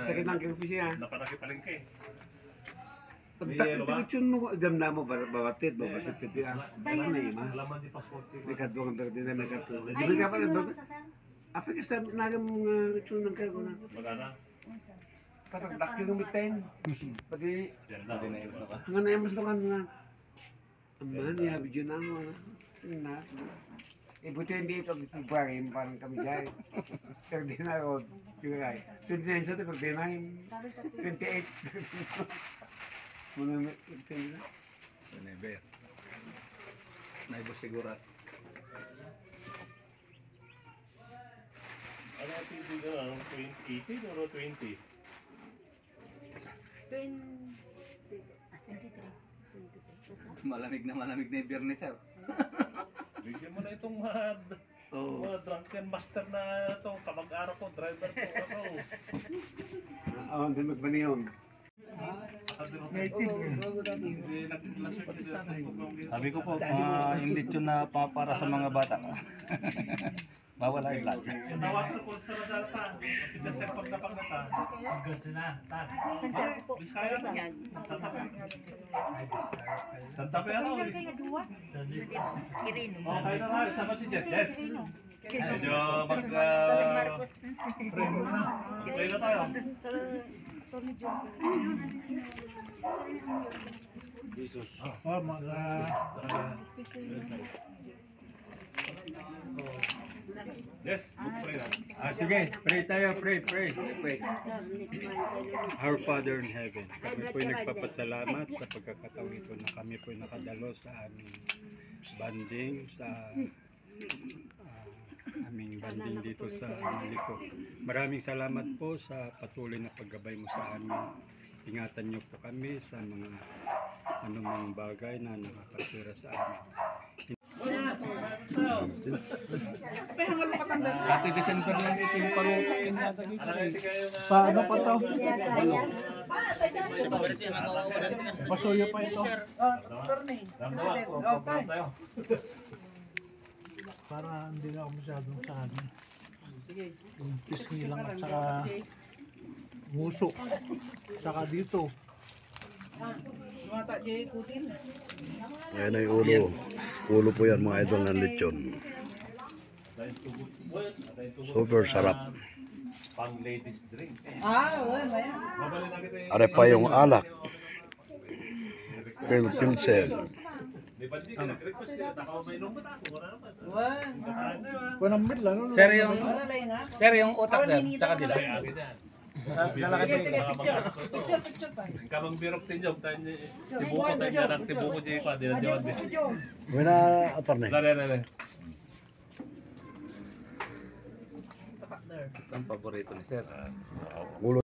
sakit ng opisina. Napanakipalingke. Pagtakit mo, damna mo bawatit, bawasit piti ang alam na imas. Alaman di pasporti. May kadungan pero di na may katulad. Di ba ka pa, apa kasi nagam itsun ng kago na. Magana. Parang dakyo ng mitain. Pati, Diyan nga na imas lang nga. Aman, yabi dyan ang wala. Na. Buti hindi ito ibarin, parang kami dyan. Pero di na ako, 29 sa ito, pag 28. Muna may ito na. Never. Naibo sigurat. Ano ang TV na? 18 or 20? 23. Malamig na yung biyernes, sir. Bigyan mo na itong mga drunken master na itong kamag-aral ko, driver ko ako. Oo, hindi magbanihon. Sabi ko po, hindi yun na para sa mga bata. Bawal ay vlog. Tawag ko sa Lazarta. Pinasir pag napagkata. Biskaya na. Santa Fe ano? Kirino. Okay na nga. Sama si Jess. Yes. Medyo mag... Marcos. Okay na tayo. Jesus. Yes, good pray na. Sige, pray tayo, pray. Our Father in Heaven, kami po'y nagpapasalamat sa pagkakataong ito na kami po'y nakadalo sa aming banding, sa aming banding dito sa Maliko. Maraming salamat po sa patuloy na paggabay mo sa amin. Ingatan niyo po kami sa mga anumang bagay na nakakatira sa amin. Dati December lang ito yung pangungkain natin dito. Paano pa to? Pasuyo pa ito. Para hindi na ako masyadong sa amin. Yung pisngi lang at saka muso. Saka dito. Ayan ay ulo. Ulo po yan mga idol ng lechon. Super sarap. Pang ladies drink. Are pa yung alak. Pilsen. Di ba di ka nag-request nila? Takaw may lumot ako. Wala naman. Panambit lang. Sir, yung utak sir, tsaka dila. Kamang birok tinjok tayo tibuko tayo jarang tibuko di pa di na jawan di. Wala attorney. Dale. Ang paborito ni sir. Ulo